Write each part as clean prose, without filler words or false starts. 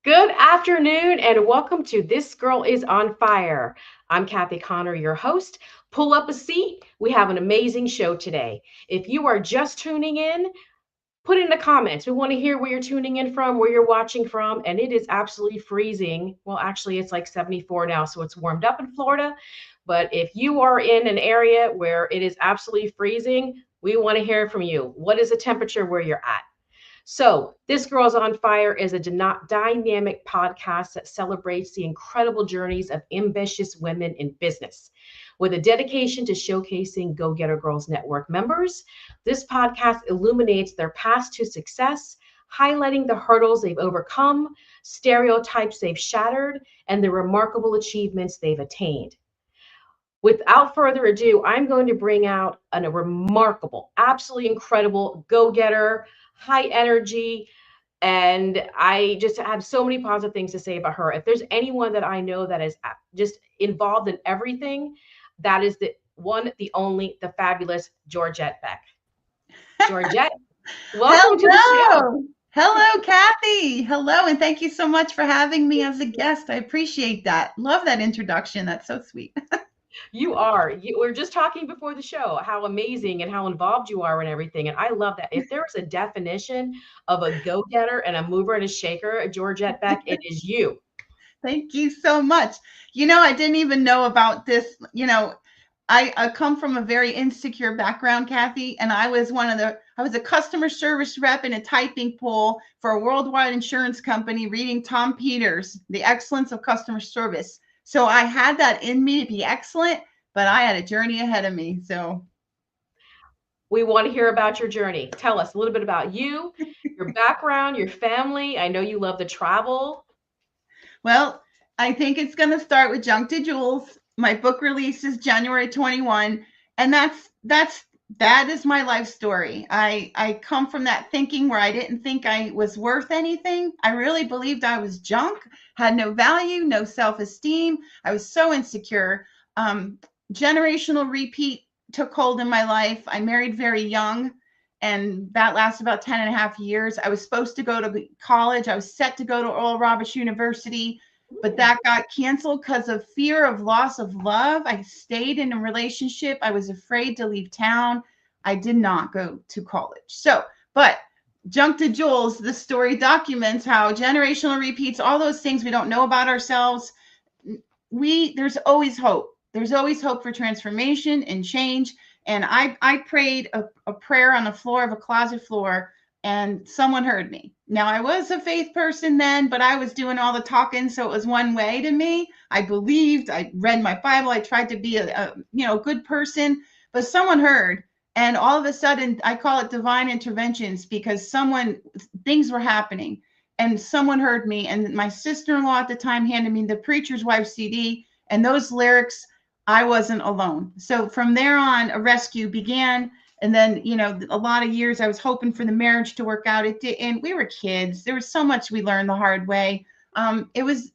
Good afternoon and welcome to This Girl is on Fire. I'm Kathy Connor, your host. Pull up a seat. We have an amazing show today. If you are just tuning in, put in the comments. We want to hear where you're tuning in from, where you're watching from, and it is absolutely freezing. Well, actually, it's like 74 now, so it's warmed up in Florida. But if you are in an area where it is absolutely freezing, we want to hear from you. What is the temperature where you're at? So, This Girl's on Fire is a dynamic podcast that celebrates the incredible journeys of ambitious women in business. With a dedication to showcasing Go Getter Girls Network members, this podcast illuminates their path to success, highlighting the hurdles they've overcome, stereotypes they've shattered, and the remarkable achievements they've attained. Without further ado, I'm going to bring out a remarkable, absolutely incredible go getter, high energy. And I just have so many positive things to say about her. If there's anyone that I know that is just involved in everything, that is the one, the only, the fabulous Georgette Beck. Georgette, welcome to the show. Hello. Hello, Kathy. Hello, and thank you so much for having me as a guest. I appreciate that. Love that introduction. That's so sweet. We're just talking before the show how amazing and how involved you are and everything. And I love that. If there's a definition of a go getter and a mover and a shaker, Georgette Beck, it is you. Thank you so much. I didn't even know about this. I come from a very insecure background, Kathy, and I was a customer service rep in a typing pool for a worldwide insurance company reading Tom Peters, The Excellence of Customer Service. So I had that in me to be excellent, but I had a journey ahead of me. So We want to hear about your journey. Tell us a little bit about you, your background, your family. I know you love to travel. Well, I think it's going to start with Junk to Jewels. My book release is January 21, and that is my life story. I come from that thinking where I didn't think I was worth anything. I really believed I was junk, had no value, no self-esteem. I was so insecure. Generational repeat took hold in my life. I married very young, and that lasted about 10 and a half years. I was supposed to go to college. I was set to go to Oral Roberts University, but that got canceled because of fear of loss of love. I stayed in a relationship. I was afraid to leave town. I did not go to college. But Junk to Jewels, the story documents how generational repeats, all those things we don't know about ourselves. There's always hope. There's always hope for transformation and change. And I prayed a prayer on the floor of a closet floor, and someone heard me. Now, I was a faith person then, but I was doing all the talking, so it was one way to me. I believed, I read my Bible, I tried to be a good person, but someone heard, and all of a sudden, I call it divine interventions because things were happening, and someone heard me, and my sister-in-law at the time handed me the Preacher's Wife CD, and those lyrics, I wasn't alone. So from there on, a rescue began. And then, a lot of years I was hoping for the marriage to work out. It didn't. We were kids. There was so much we learned the hard way. It was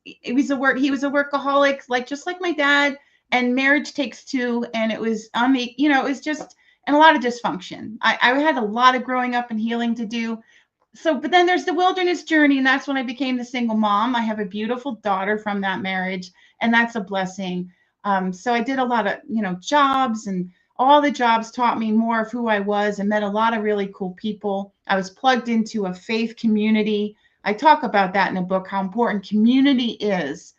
a work. He was a workaholic, just like my dad. And marriage takes two. And it was on the, it was just, and a lot of dysfunction. I had a lot of growing up and healing to do. So, but then there's the wilderness journey, and that's when I became the single mom. I have a beautiful daughter from that marriage, and that's a blessing. So I did a lot of, jobs, and all the jobs taught me more of who I was and met a lot of really cool people. I was plugged into a faith community. I talk about that in the book, how important community is,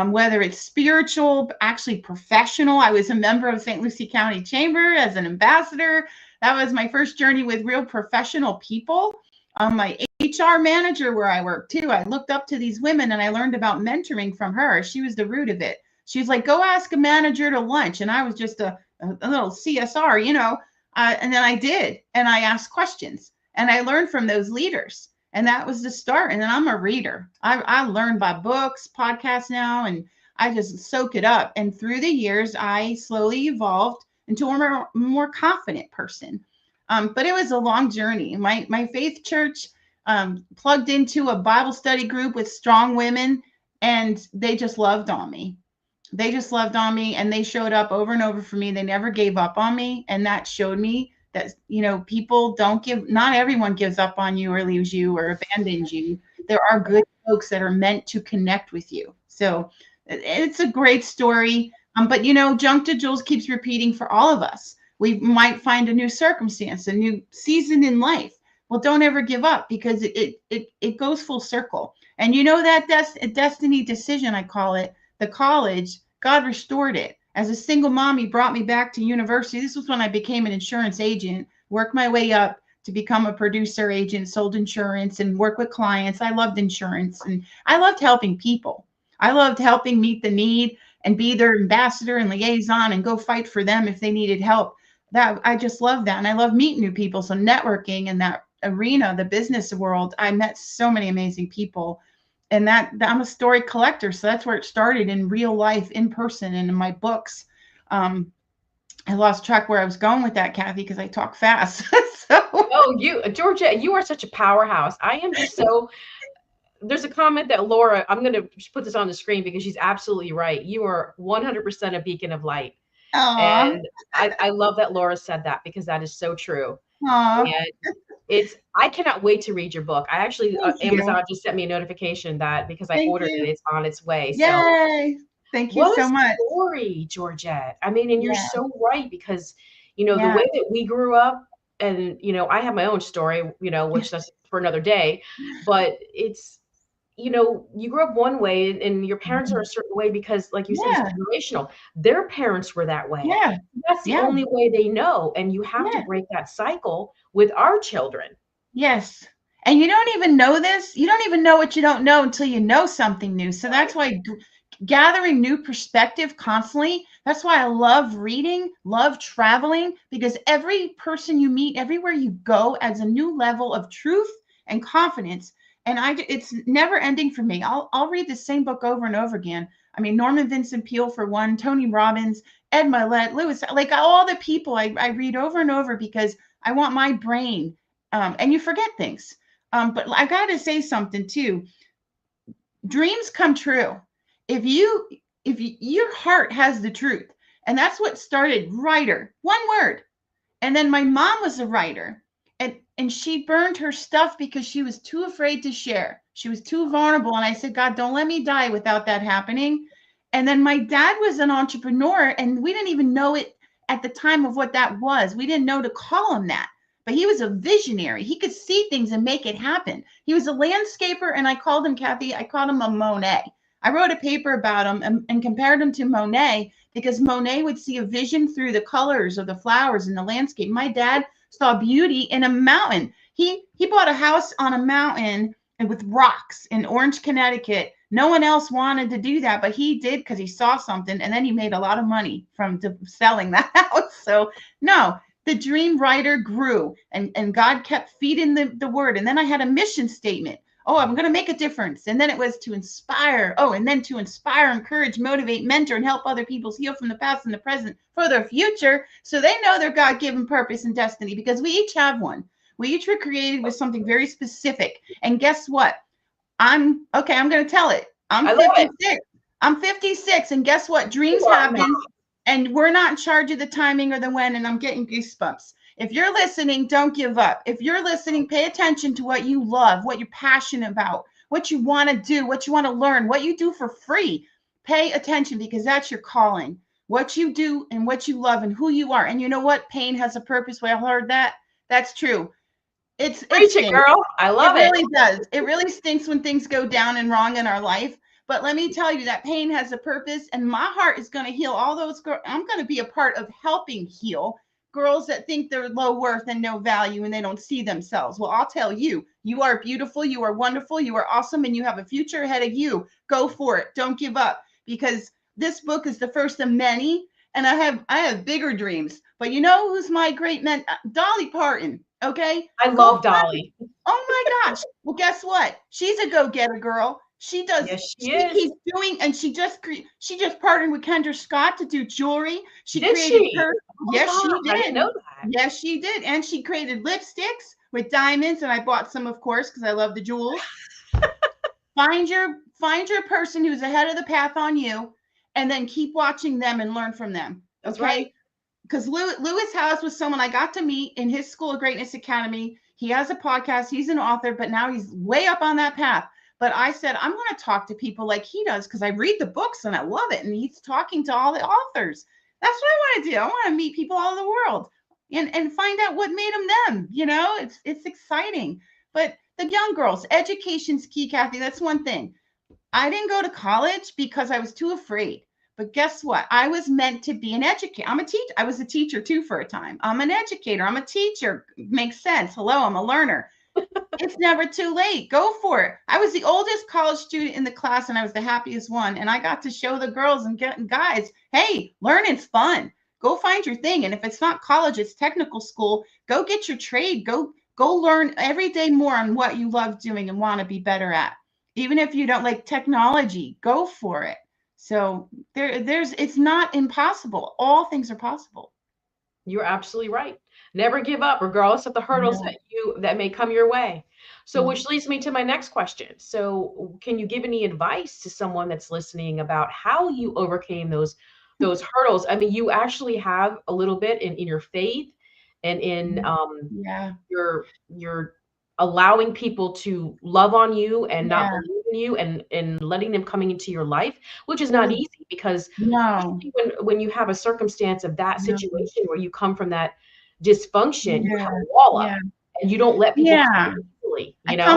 whether it's spiritual, actually professional. I was a member of St. Lucie County Chamber as an ambassador. That was my first journey with real professional people. My HR manager where I worked too, I looked up to these women and I learned about mentoring from her. She was the root of it. She's like, go ask a manager to lunch. And I was just a little CSR, and then I did. And I asked questions and I learned from those leaders. And that was the start. And then I'm a reader. I learned by books, podcasts now, and I just soak it up. And through the years, I slowly evolved into a more confident person. But it was a long journey. My faith church plugged into a Bible study group with strong women, and they just loved on me. They just loved on me, and they showed up over and over for me. They never gave up on me. And that showed me that, people not everyone gives up on you or leaves you or abandons you. there are good folks that are meant to connect with you. So it's a great story. But Junk to Jules keeps repeating for all of us. We might find a new circumstance, a new season in life. Well, don't ever give up, because it goes full circle. And that destiny decision, I call it, the college, God restored it. As a single mom, he brought me back to university. This was when I became an insurance agent, worked my way up to become a producer agent, sold insurance and work with clients. I loved insurance, and I loved helping people. I loved helping meet the need and be their ambassador and liaison and go fight for them if they needed help. That I just love that. And I love meeting new people. So networking in that arena, the business world, I met so many amazing people. And that I'm a story collector. So that's where it started, in real life, in person, and in my books. I lost track where I was going with that, Kathy, because I talk fast. Oh, Georgette, you are such a powerhouse. I am just so, there's a comment that Laura, I'm going to put this on the screen because she's absolutely right. You are 100% a beacon of light. Aw. And I love that Laura said that, because that is so true. Aw. And I cannot wait to read your book. I actually, Thank you. Amazon just sent me a notification that because I Thank ordered you. it, it's on its way. Yay. Thank you What so a much. story, Georgette. I mean, and you're Yeah. so right, because, the Yeah. way that we grew up, and, I have my own story, which that's for another day, but it's, you grew up one way and your parents are a certain way because, like you said, it's Yeah. generational. Their parents were that way. Yeah. That's the Yeah. only way they know. And you have to Yeah. break that cycle with our children. Yes. And you don't even know this. You don't even know what you don't know until you know something new. So that's why gathering new perspective constantly. That's why I love reading, love traveling, because every person you meet, everywhere you go, adds a new level of truth and confidence. And it's never ending for me. I'll read the same book over and over again. I mean, Norman Vincent Peale for one, Tony Robbins, Ed Mylett, Lewis, like all the people I read over and over, because I want my brain. And you forget things. But I got to say something too. Dreams come true if your heart has the truth. And that's what started. Writer, one word. And then my mom was a writer, and she burned her stuff because she was too afraid to share. She was too vulnerable. And I said, God, don't let me die without that happening. And then my dad was an entrepreneur, and we didn't even know it at the time of what that was. We didn't know to call him that. But he was a visionary. He could see things and make it happen. He was a landscaper, and I called him, Kathy, I called him a Monet. I wrote a paper about him and compared him to Monet, because Monet would see a vision through the colors of the flowers in the landscape. My dad saw beauty in a mountain. He bought a house on a mountain with rocks in Orange, Connecticut. No one else wanted to do that, but he did, because he saw something, and then he made a lot of money from selling that house. So no, the dream writer grew, and God kept feeding the word. And then I had a mission statement. Oh, I'm going to make a difference. And then it was to inspire. Oh, and then to inspire, encourage, motivate, mentor, and help other people heal from the past and the present for their future, so they know their God-given purpose and destiny, because we each have one. We each were created with something very specific. And guess what? I'm going to tell it. I'm 56. I'm 56. And guess what? Dreams happen, and we're not in charge of the timing or the when. And I'm getting goosebumps. If you're listening, don't give up. If you're listening, pay attention to what you love, what you're passionate about, what you want to do, what you want to learn, what you do for free. Pay attention, because that's your calling. What you do and what you love and who you are. And you know what? Pain has a purpose. Well, I heard that. That's true. It stinks, girl. I love it. It really does. It really stinks when things go down and wrong in our life. But let me tell you, that pain has a purpose, and my heart is going to heal all those girls. I'm going to be a part of helping heal girls that think they're low worth and no value, and they don't see themselves. Well, I'll tell you, you are beautiful, you are wonderful, you are awesome, and you have a future ahead of you. Go for it. Don't give up, because this book is the first of many, and I have bigger dreams. But you know who's my great Dolly Parton. Okay. I love Dolly. Oh my gosh. Well, guess what? She's a go-getter girl. She does. Yes, she keeps doing, and she just partnered with Kendra Scott to do jewelry. She created her. Yes, she did. I didn't know that. Yes, she did. And she created lipsticks with diamonds, and I bought some, of course, because I love the jewels. Find your person who's ahead of the path on you, and then keep watching them and learn from them. That's right. Because Lewis Howes was someone I got to meet in his School of Greatness Academy. He has a podcast. He's an author, but now he's way up on that path. But I said, I'm going to talk to people like he does because I read the books and I love it. And he's talking to all the authors. That's what I want to do. I want to meet people all over the world and find out what made them them. You know, it's exciting. But the young girls, education's key, Kathy. That's one thing. I didn't go to college because I was too afraid. But guess what? I was meant to be an educator. I'm a teacher. I was a teacher too for a time. I'm an educator. I'm a teacher. Makes sense. Hello, I'm a learner. It's never too late. Go for it. I was the oldest college student in the class and I was the happiest one. And I got to show the girls and guys, hey, learning's fun. Go find your thing. And if it's not college, it's technical school. Go get your trade. Go learn every day more on what you love doing and want to be better at. Even if you don't like technology, go for it. So it's not impossible. All things are possible. You're absolutely right. Never give up, regardless of the hurdles that may come your way. So, which leads me to my next question. So, can you give any advice to someone that's listening about how you overcame those hurdles? I mean, you actually have a little bit in your faith and in your allowing people to love on you and not believe in you and letting them coming into your life, which is not easy because when you have a circumstance of that situation where you come from that dysfunction, you have a wall up and you don't let people come in easily, you know? I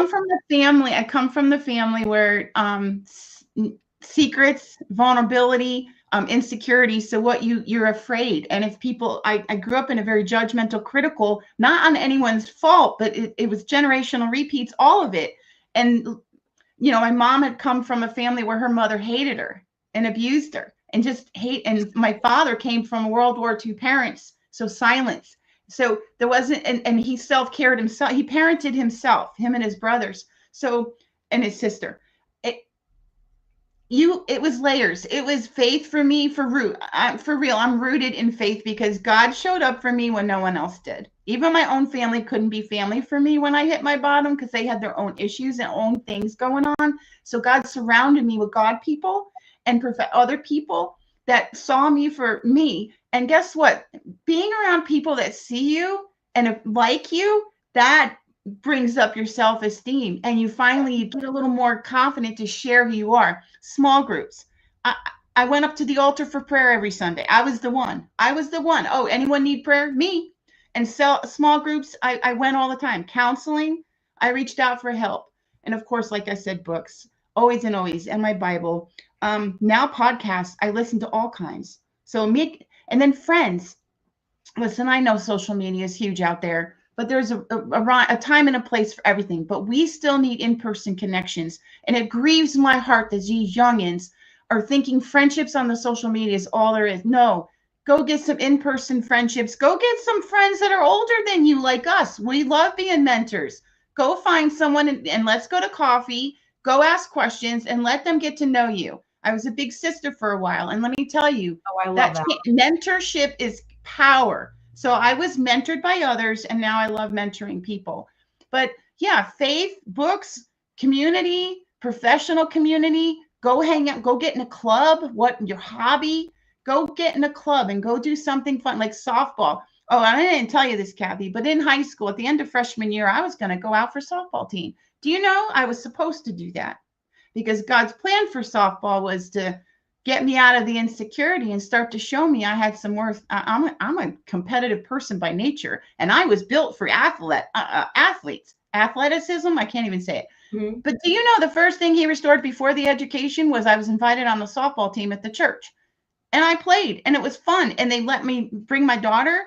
come from the family where secrets, vulnerability, insecurity. So what you're afraid. And if people, I grew up in a very judgmental, critical, not on anyone's fault, but it was generational repeats, all of it. And, you know, my mom had come from a family where her mother hated her and abused her and just hate. And my father came from World War II parents. So silence. So there wasn't, and he self-cared himself. He parented himself, him and his brothers. So, and his sister. It was layers. It was faith for me, for real. I'm rooted in faith because God showed up for me when no one else did. Even my own family couldn't be family for me when I hit my bottom because they had their own issues and own things going on. So God surrounded me with God people and other people that saw me for me. And guess what? Being around people that see you and like you, that brings up your self-esteem and you finally get a little more confident to share who you are. Small groups. I went up to the altar for prayer every Sunday. I was the one. Oh, anyone need prayer? Me. And so small groups, I went all the time. Counseling, I reached out for help. And of course, like I said, books, always and always, and my Bible. Now podcasts, I listen to all kinds. So and then friends. Listen, I know social media is huge out there, but there's a time and a place for everything. But we still need in-person connections. And it grieves my heart that these youngins are thinking friendships on the social media is all there is. No, go get some in-person friendships. Go get some friends that are older than you like us. We love being mentors. Go find someone and let's go to coffee. Go ask questions and let them get to know you. I was a big sister for a while. And let me tell you, that mentorship is power. So I was mentored by others, and now I love mentoring people. But yeah, faith, books, community, professional community, go hang out, go get in a club, your hobby, go get in a club and go do something fun like softball. Oh, I didn't tell you this, Kathy, but in high school, at the end of freshman year, I was going to go out for softball team. Do you know I was supposed to do that? Because God's plan for softball was to get me out of the insecurity and start to show me I had some worth. I'm a competitive person by nature, and I was built for athletes. Athleticism, I can't even say it. Mm-hmm. But do you know the first thing he restored before the education was I was invited on the softball team at the church. And I played, and it was fun. And they let me bring my daughter,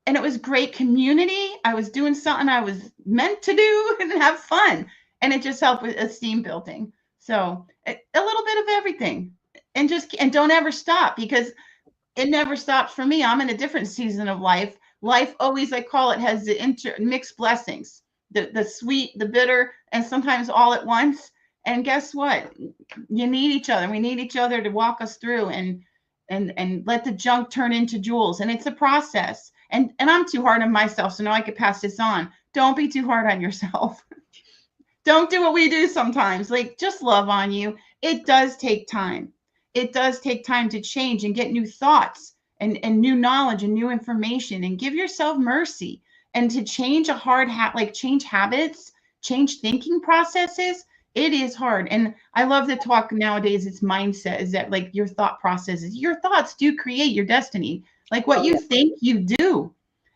and it was great community. I was doing something I was meant to do and have fun. And it just helped with esteem building. So a little bit of everything. And don't ever stop, because it never stops for me. I'm in a different season of life. Life always, I call it, has the mixed blessings, the sweet, the bitter, and sometimes all at once. And guess what? You need each other. We need each other to walk us through and let the junk turn into jewels. And it's a process. And I'm too hard on myself, so now I could pass this on. Don't be too hard on yourself. Don't do what we do sometimes. Like, just love on you. It does take time. It does take time to change and get new thoughts and new knowledge and new information, and give yourself mercy. And to change change habits, change thinking processes, It is hard. And I love to talk nowadays. It's mindset, is that like your thought processes, your thoughts do create your destiny. Like what Oh you yeah. think, you do.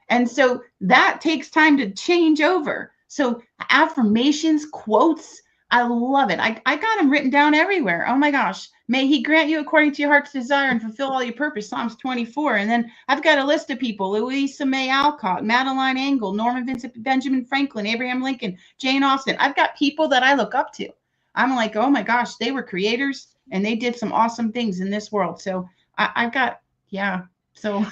And so that takes time to change over. So affirmations, quotes, I love it. I got them written down everywhere. Oh my gosh. May he grant you according to your heart's desire and fulfill all your purpose. Psalms 24. And then I've got a list of people: Louisa May Alcott, Madeline Engel, Norman Vincent, Benjamin Franklin, Abraham Lincoln, Jane Austen. I've got people that I look up to. I'm like, oh my gosh, they were creators and they did some awesome things in this world. So I've got, yeah. So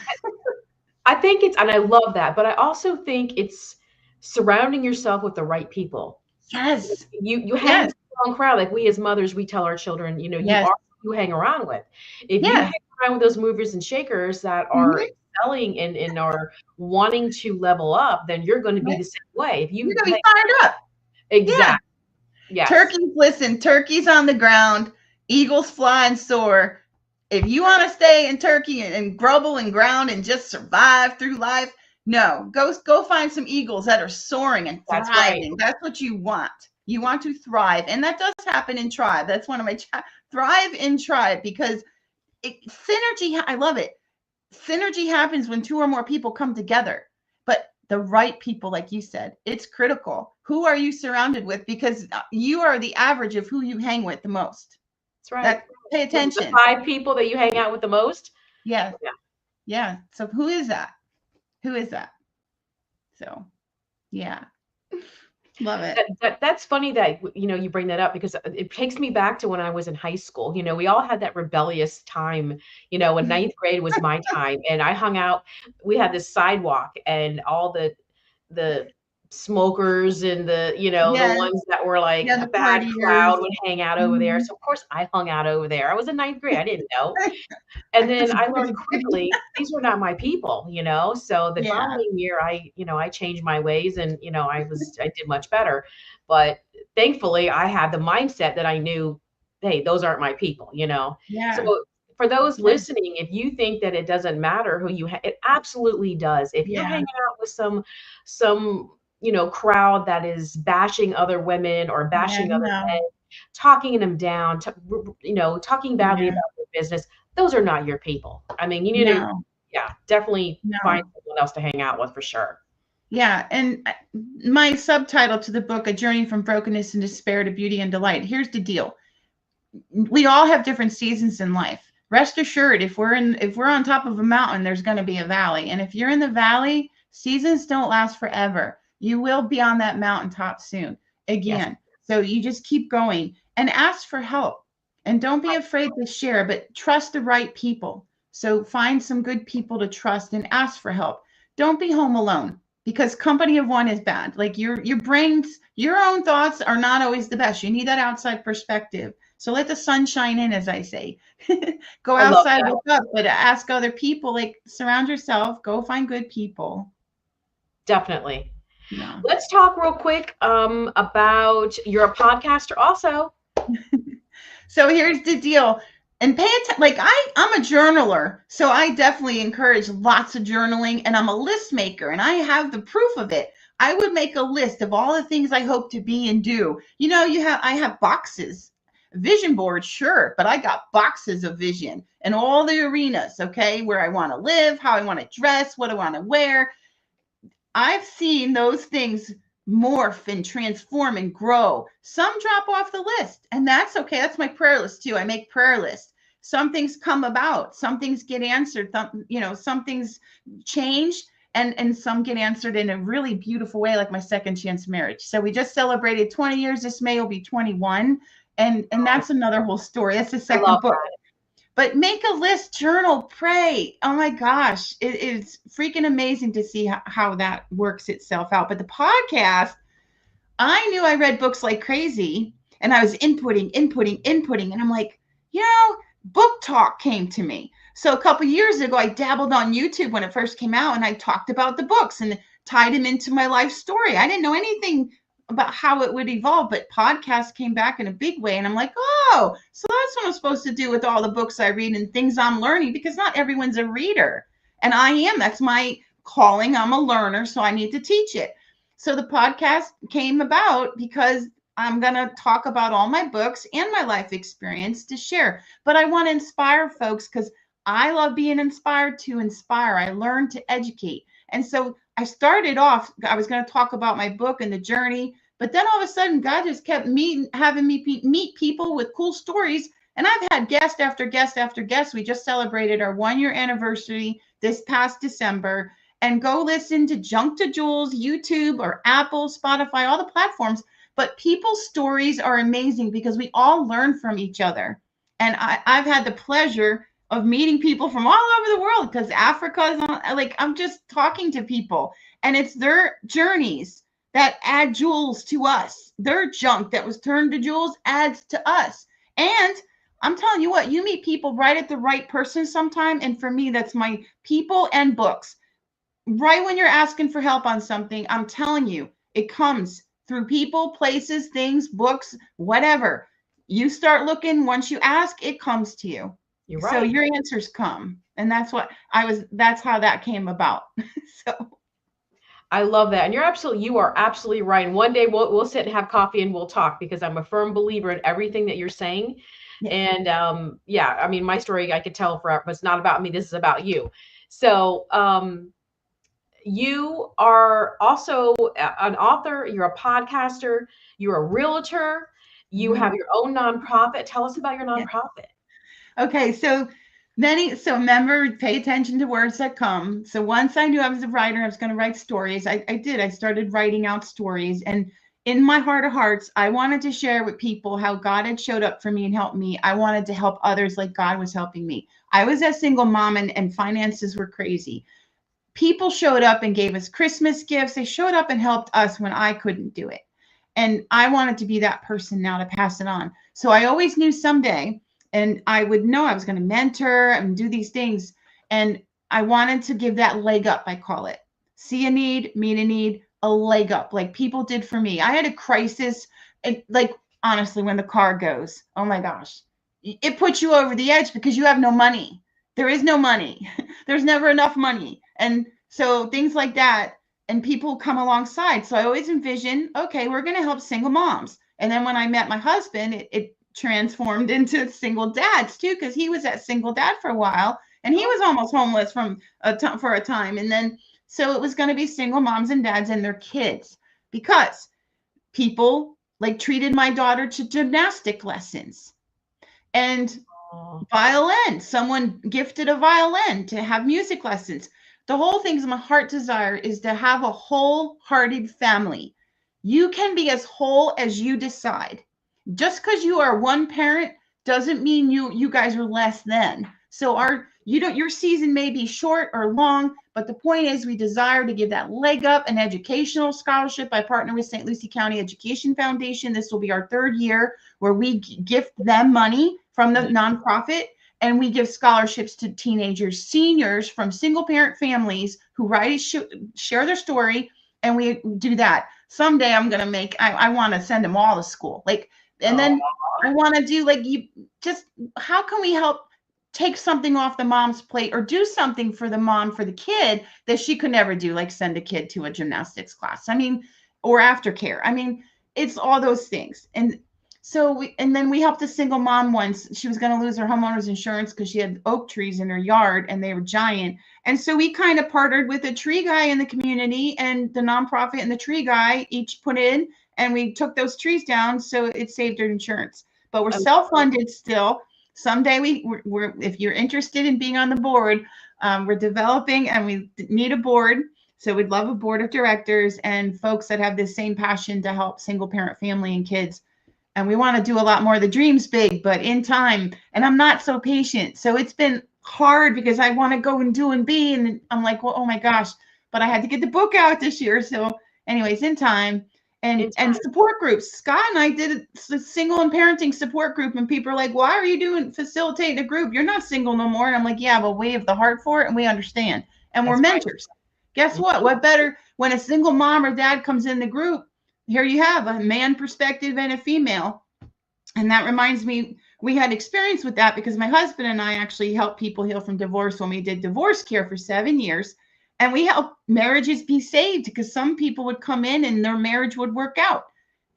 I think it's, and I love that, but I also think it's surrounding yourself with the right people. yes, You hang yes, with the wrong crowd. Like we as mothers, we tell our children, you know, you yes, are who you hang around with. If you yes. hang around with those movers and shakers that are Mhm. excelling and are wanting to level up, then you're going to be Right. the same way. If You're you gonna hang, be fired up. Yeah. exact, yes, Turkeys, listen, turkeys on the ground, eagles fly and soar. If you want to stay in Turkey and grubble and ground and just survive through life, no, go find some eagles that are soaring and that's right. thriving. That's what you want. You want to thrive, and that does happen in tribe. That's one of my thrive in tribe, because synergy. I love it. Synergy happens when two or more people come together, but the right people, like you said, it's critical. Who are you surrounded with? Because you are the average of who you hang with the most. That's right. That Pay The attention. five people that you hang out with the most. Yeah, Yeah. yeah. So who is that? Who is that? So yeah, love it. That's funny that you know you bring that up because it takes me back to when I was in high school. You know, we all had that rebellious time. You know, when ninth grade was my time, and I hung out. We had this sidewalk, and all the smokers and the the Yeah, ones that were like yeah. a The bad partiers. crowd would hang out over there. Mhm. So of course I hung out over there. I was in ninth grade. I didn't know. And then That's a I learned pretty good. quickly these were not my people, you know. So the Yeah, following year I changed my ways and I did much better. But thankfully I had the mindset that I knew, hey, those aren't my people, you know. So yeah, for those yeah, listening, if you think that it doesn't matter who it absolutely does. If you're yeah. hanging out with some crowd that is bashing other women or Yeah, bashing other no, men, talking them down, talking badly yeah, about their business, those are not your people. I mean, you need to, no, yeah, definitely find no. someone else to hang out with for sure. Yeah, and my subtitle to the book, A Journey from Brokenness and Despair to Beauty and Delight. Here's the deal. We all have different seasons in life. Rest assured, if we're on top of a mountain, there's going to be a valley. And if you're in the valley, seasons don't last forever. You will be on that mountaintop soon Yes. again. So you just keep going and ask for help. And don't be afraid to share, but trust the right people. So find some good people to trust and ask for help. Don't be home alone, because company of one is bad. Like your brains, your own thoughts are not always the best. You need that outside perspective. So let the sun shine in, as I say. Go I love outside, that. look up, but ask other people. Like, surround yourself. Go find good people. Definitely. Yeah. Let's talk real quick about you're a podcaster also. So here's the deal. And pay attention. Like I'm a journaler, so I definitely encourage lots of journaling. And I'm a list maker, and I have the proof of it. I would make a list of all the things I hope to be and do. I have boxes, vision boards, sure, but I got boxes of vision in all the arenas. Okay, where I want to live, how I want to dress, what I want to wear. I've seen those things morph and transform and grow. Some drop off the list, and that's okay. That's my prayer list too. I make prayer lists. Some things come about, some things get answered, some things change, and some get answered in a really beautiful way, like my second chance marriage. So we just celebrated 20 years. This May will be 21. And that's another whole story. That's the I second love book. that. But make a list, journal, pray. Oh my gosh, it is freaking amazing to see how that works itself out. But the podcast, I knew I read books like crazy, and I was inputting. And I'm like, book talk came to me. So a couple years ago, I dabbled on YouTube when it first came out, and I talked about the books and tied them into my life story. I didn't know anything about how it would evolve, but podcast came back in a big way. And I'm like, oh, so that's what I'm supposed to do with all the books I read and things I'm learning, because not everyone's a reader. And I am. That's my calling. I'm a learner, so I need to teach it. So the podcast came about because I'm going to talk about all my books and my life experience to share. But I want to inspire folks because I love being inspired to inspire. I learn to educate. And so I started off, I was going to talk about my book and the journey, but then all of a sudden God just kept having me meet people with cool stories. And I've had guest after guest after guest. We just celebrated our 1-year anniversary this past December. And go listen to Junk to Jewels, YouTube or Apple, Spotify, all the platforms. But people's stories are amazing because we all learn from each other. And I've had the pleasure of meeting people from all over the world because Africa is on, like, I'm just talking to people and it's their journeys that add jewels to us. Their junk that was turned to jewels adds to us. And I'm telling you what, you meet people right at the right person sometime. And for me, that's my people and books. Right when you're asking for help on something, I'm telling you, it comes through people, places, things, books, whatever. You start looking, once you ask, it comes to you. You're right. So your answers come. And that's how that came about. So I love that. And you are absolutely right. And one day we'll sit and have coffee and we'll talk because I'm a firm believer in everything that you're saying. yeah. And yeah, I mean, my story I could tell forever, but it's not about me. This is about you. So you are also an author, you're a podcaster, you're a realtor, you have your own nonprofit. Tell us about your nonprofit. Okay, so remember, pay attention to words that come. So once I knew I was a writer, I was going to write stories. I did. I started writing out stories. And in my heart of hearts, I wanted to share with people how God had showed up for me and helped me. I wanted to help others like God was helping me. I was a single mom and finances were crazy. People showed up and gave us Christmas gifts. They showed up and helped us when I couldn't do it. And I wanted to be that person now to pass it on. So I always knew someday, and I would know I was going to mentor and do these things. And I wanted to give that leg up, I call it. See a need, meet a need, a leg up, like people did for me. I had a crisis, like honestly, when the car goes, oh my gosh, it puts you over the edge because you have no money. There is no money. There's never enough money. And so things like that, and people come alongside. So I always envision, okay, we're going to help single moms. And then when I met my husband, it transformed into single dads too, because he was that single dad for a while and he was almost homeless for a time. And then, so it was going to be single moms and dads and their kids, because people like treated my daughter to gymnastic lessons and violin. Someone gifted a violin to have music lessons. The whole thing's my heart desire is to have a wholehearted family. You can be as whole as you decide. Just because you are one parent doesn't mean you guys are less than. So your season may be short or long, but the point is we desire to give that leg up, an educational scholarship. I partner with St. Lucie County Education Foundation. This will be our 3rd year where we gift them money from the nonprofit, and we give scholarships to teenagers, seniors from single parent families who share their story, and we do that. Someday I'm going to I want to send them all to school. And then I want to do how can we help take something off the mom's plate or do something for the mom, for the kid that she could never do, like send a kid to a gymnastics class. I mean, or aftercare. I mean, it's all those things. And so then we helped a single mom once. She was going to lose her homeowner's insurance because she had oak trees in her yard and they were giant. And so we kind of partnered with a tree guy in the community, and the nonprofit and the tree guy each put in, and we took those trees down. So it saved her insurance, but we're self-funded still. Someday we're if you're interested in being on the board, we're developing and we need a board. So we'd love a board of directors and folks that have this same passion to help single parent family and kids. And we want to do a lot more. The dream's big, but in time. And I'm not so patient. So it's been hard because I want to go and do and be. And I'm like, well, oh my gosh, but I had to get the book out this year. So anyways, in time. And support groups. Scott and I did a single and parenting support group, and people are like, why are you facilitating a group? You're not single no more. And I'm like, yeah, but we have the heart for it and we understand. And we're mentors. Guess what? What better when a single mom or dad comes in the group? Here you have a man perspective and a female. And that reminds me, we had experience with that because my husband and I actually helped people heal from divorce when we did divorce care for 7 years. And we helped marriages be saved because some people would come in and their marriage would work out.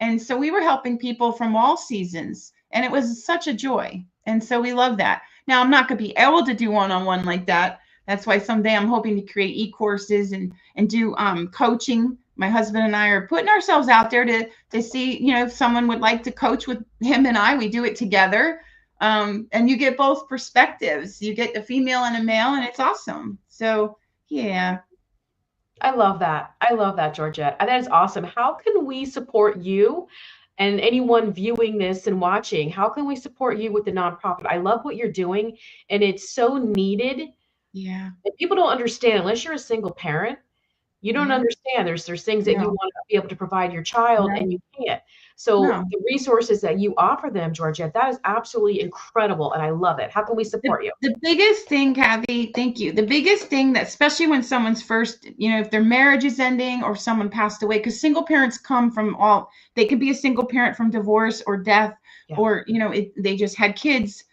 And so we were helping people from all seasons, and it was such a joy. And so we love that. Now, I'm not going to be able to do one-on-one like that. That's why someday I'm hoping to create e-courses and do coaching. My husband and I are putting ourselves out there to see, if someone would like to coach with him and I. We do it together. And you get both perspectives. You get a female and a male, and it's awesome. So, yeah. I love that. I love that, Georgette. And that is awesome. How can we support you and anyone viewing this and watching? How can we support you with the nonprofit? I love what you're doing, and it's so needed. Yeah. And people don't understand unless you're a single parent. You don't Yeah. understand. There's things that you No. want to be able to provide your child No. and you can't. So No. the resources that you offer them, Georgette, that is absolutely incredible, and I love it. How can we support you? The biggest thing, Kathy, thank you. The biggest thing that, especially when someone's first, if their marriage is ending or someone passed away, because single parents come from they could be a single parent from divorce or death, Yeah. or, they just had kids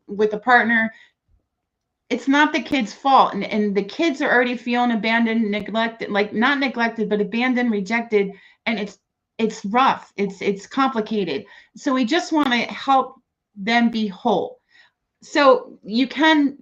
with a partner. It's not the kid's fault. And the kids are already feeling abandoned, neglected, like not neglected, but abandoned, rejected. And it's rough. It's complicated. So we just want to help them be whole. So you can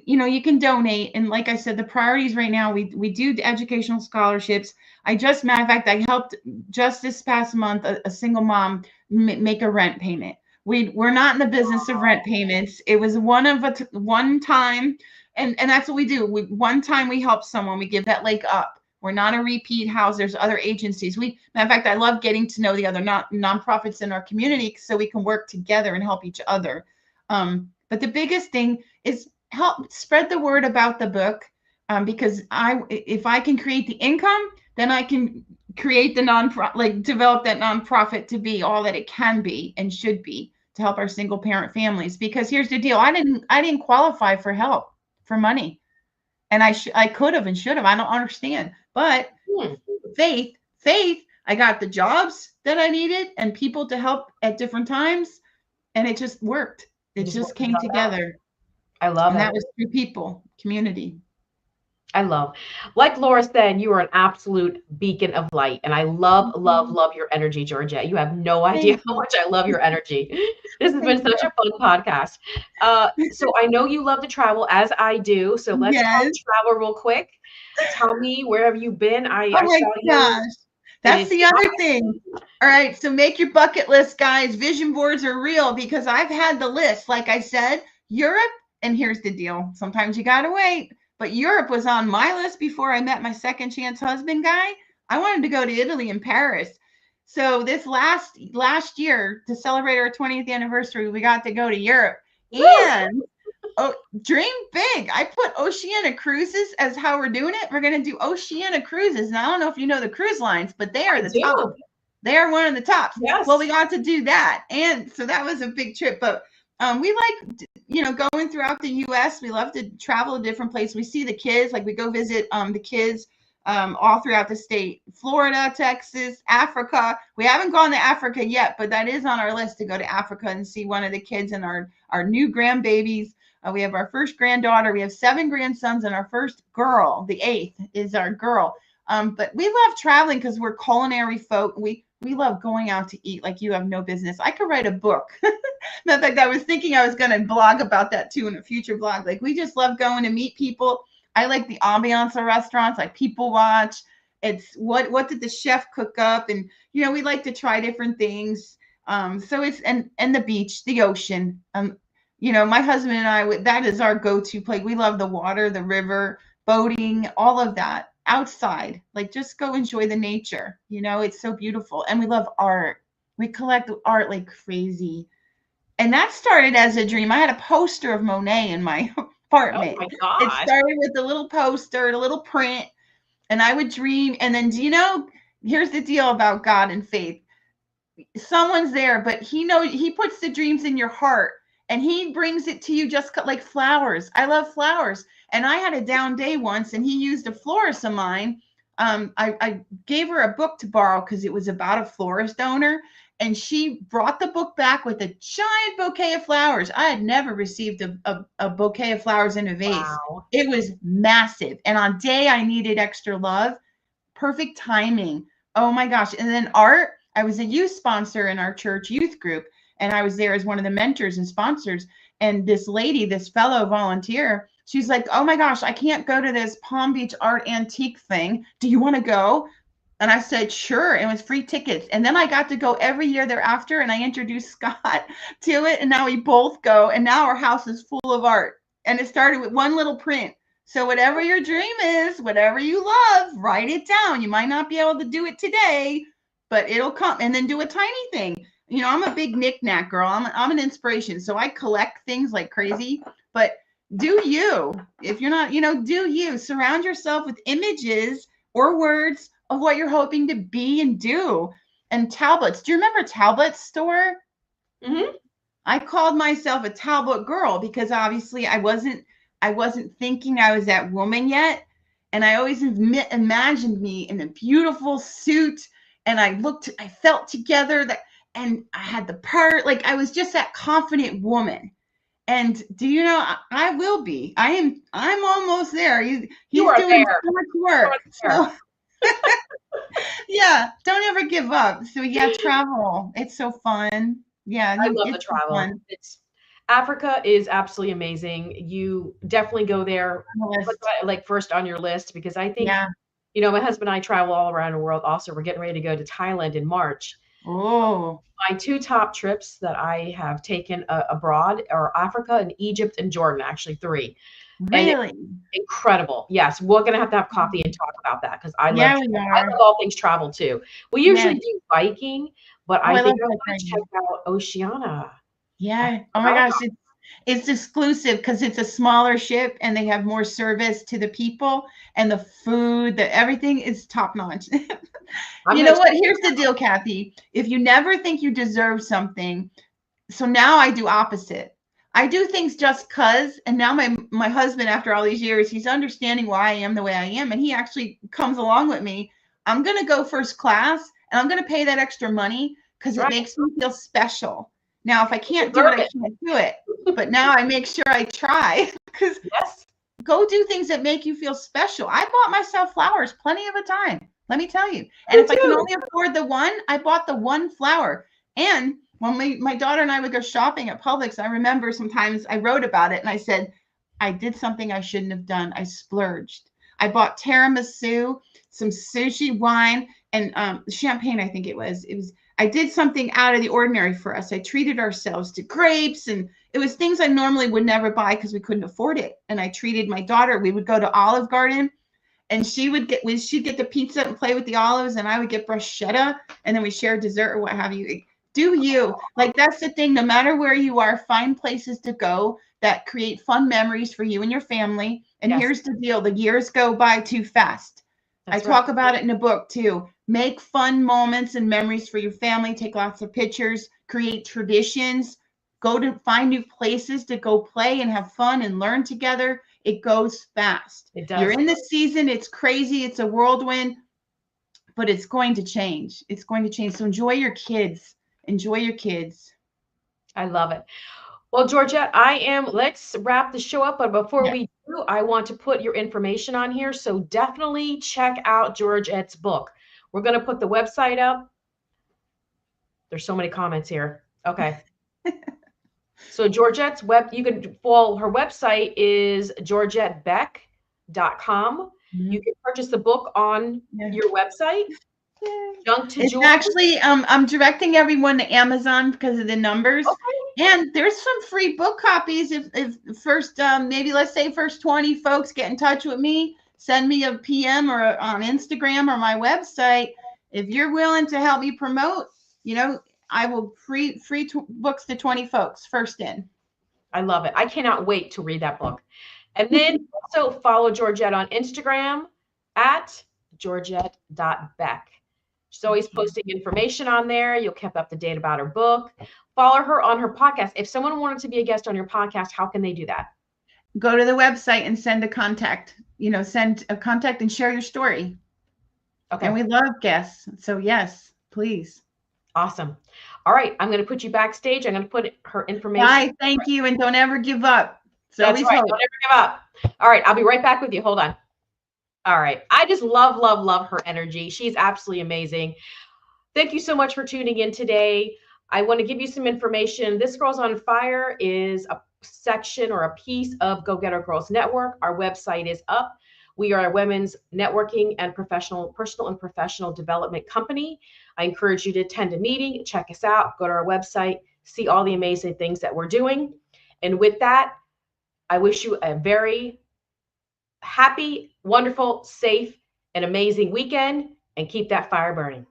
donate. And like I said, the priorities right now, we do the educational scholarships. matter of fact, I helped just this past month, a single mom make a rent payment. We're not in the business of rent payments. It was one time. And that's what we do. One time we help someone, we give that leg up. We're not a repeat house. There's other agencies. Matter of fact, I love getting to know the other nonprofits in our community so we can work together and help each other. But the biggest thing is help spread the word about the book, because if I can create the income, then I can create the develop that nonprofit to be all that it can be and should be to help our single parent families. Because here's the deal: I didn't qualify for help, for money, and I could have and should have. I don't understand, but faith. I got the jobs that I needed and people to help at different times, and it just worked. It just came together. I love it. And that was through people, community. I love. Like Laura said, you are an absolute beacon of light. And I love, love, love your energy, Georgette. You have no idea how much I love your energy. This has been such a fun podcast. So I know you love to travel, as I do. So let's talk travel real quick. Tell me, where have you been? I my saw gosh. you. That's the other thing. All right. So make your bucket list, guys. Vision boards are real, because I've had the list. Like I said, Europe. And here's the deal. Sometimes you got to wait. But Europe was on my list before I met my second chance husband guy. I wanted to go to Italy and Paris. So this last year, to celebrate our 20th anniversary, we got to go to Europe. And dream big. I put Oceania Cruises as how we're doing it. We're going to do Oceania Cruises. And I don't know if you know the cruise lines, but they are the top. They are one of the tops. Yes. Well, we got to do that. And so that was a big trip. But we like, going throughout the U.S. We love to travel to different places. We see the kids. Like we go visit the kids all throughout the state. Florida, Texas, Africa. We haven't gone to Africa yet, but that is on our list to go to Africa and see one of the kids and our new grandbabies. We have our first granddaughter. We have 7 grandsons, and our first girl, the 8th, is our girl. But we love traveling because we're culinary folk. We love going out to eat like you have no business. I could write a book. Matter of fact, I was thinking I was going to blog about that too in a future blog. Like we just love going to meet people. I like the ambiance of restaurants, like people watch. It's what did the chef cook up? And, we like to try different things. So it's, and the beach, the ocean. My husband and I, that is our go-to place. We love the water, the river, boating, all of that. Outside, like just go enjoy the nature. It's so beautiful. And we love art. We collect art like crazy. And that started as a dream. I had a poster of Monet in my apartment. Oh my gosh. It started with a little poster and a little print, and I would dream. And then, here's the deal about God and faith. Someone's there, but he puts the dreams in your heart, and he brings it to you just like flowers. I love flowers. And I had a down day once, and he used a florist of mine. I gave her a book to borrow because it was about a florist owner. And she brought the book back with a giant bouquet of flowers. I had never received a bouquet of flowers in a vase. Wow. It was massive. And on day I needed extra love. Perfect timing. Oh my gosh. And then art. I was a youth sponsor in our church youth group, and I was there as one of the mentors and sponsors. And this lady, this fellow volunteer, she's like, "Oh my gosh, I can't go to this Palm Beach art antique thing. Do you want to go?" And I said, "Sure." It was free tickets. And then I got to go every year thereafter, and I introduced Scott to it. And now we both go. And now our house is full of art. And it started with one little print. So whatever your dream is, whatever you love, write it down. You might not be able to do it today, but it'll come. And then do a tiny thing. You know, I'm a big knick-knack girl. I'm an inspiration. So I collect things like crazy. But do you. If you're not, do you. Surround yourself with images or words of what you're hoping to be and do. And tablets. Do you remember Tablet's store? Mm-hmm. I called myself a tablet girl because obviously I wasn't thinking I was that woman yet. And I always imagined me in a beautiful suit, and I felt together, and I had the part, like I was just that confident woman. And do you know, I will be. I'm almost there. He's You are doing there. so much work. So, yeah, don't ever give up. So yeah, travel. It's so fun. Yeah, I love the it's so travel. fun. Africa is absolutely amazing. You definitely go there, On the put list. that, like, first on your list, because I think, Yeah. my husband and I travel all around the world. Also, we're getting ready to go to Thailand in March. Oh, My two top trips that I have taken abroad are Africa and Egypt and Jordan, actually three. And it's really? incredible. Yes, we're gonna have to have coffee and talk about that because Yeah, we I are. love all things travel too. We usually Yes. do biking, but Oh, I I love think I want to check hiking. out Oceania. I Yeah. Oh my forgot gosh, it's exclusive because it's a smaller ship and they have more service to the people, and the food, everything is top notch. I'm You gonna know what? check Here's the deal, Kathy. If you never think you deserve something, so now I do opposite. I do things just cuz, and now my husband, after all these years, he's understanding why I am the way I am, and he actually comes along with me. I'm going to go first class, and I'm going to pay that extra money because it right. makes me feel special. Now, if I You can't do it, deserve I it. can't do it. But now I make sure I try, because Yes, go do things that make you feel special. I bought myself flowers plenty of a time, let me tell you. And me if I can too. only afford the one, I bought the one flower. And when my daughter and I would go shopping at Publix, I remember sometimes I wrote about it and I said, I did something I shouldn't have done. I splurged. I bought tiramisu, some sushi, wine, and champagne, I think it was. I did something out of the ordinary for us. I treated ourselves to grapes, and it was things I normally would never buy because we couldn't afford it. And I treated my daughter. We would go to Olive Garden, and she'd get the pizza and play with the olives, and I would get bruschetta, and then we share dessert or what have you. Do you, like, that's the thing, no matter where you are, find places to go that create fun memories for you and your family. And Yes, here's the deal, the years go by too fast. I that's right. talk about it in a book too. Make fun moments and memories for your family. Take lots of pictures, create traditions, go to find new places to go play and have fun and learn together. It goes fast. It You're does. in the season, it's crazy, it's a whirlwind, but it's going to change. It's going to change. So enjoy your kids. Enjoy your kids. I love it. Well, Georgette, let's wrap the show up. But before Yeah. we do, I want to put your information on here. So definitely check out Georgette's book. We're going to put the website up. There's so many comments here. Okay. So Georgette's you can follow her website is georgettebeck.com. Mhm. You can purchase the book on Yeah. your website. Yeah. Junk to It's Jewels. actually, I'm directing everyone to Amazon because of the numbers. Okay. And there's some free book copies. If first, maybe let's say first 20 folks get in touch with me, send me a PM or on Instagram or my website. If you're willing to help me promote, I will free books to 20 folks first in. I love it. I cannot wait to read that book. And then also follow Georgette on Instagram at georgette.beck. She's always posting information on there. You'll keep up to date about her book. Follow her on her podcast. If someone wanted to be a guest on your podcast, how can they do that? Go to the website and send a contact. Send a contact and share your story. Okay. And we love guests. So yes, please. Awesome. All right. I'm going to put you backstage. I'm going to put her information. Bye. Thank you. And don't ever give up. That's right. Hope. Don't ever give up. All right. I'll be right back with you. Hold on. All right. I just love her energy. She's absolutely amazing. Thank you so much for tuning in today. I want to give you some information. This Girls on Fire is a section or a piece of Go Getter Girls Network. Our website is up. We are a women's networking and personal and professional development company. I encourage you to attend a meeting, check us out, go to our website, see all the amazing things that we're doing. And with that, I wish you a very happy, wonderful, safe, and amazing weekend, and keep that fire burning.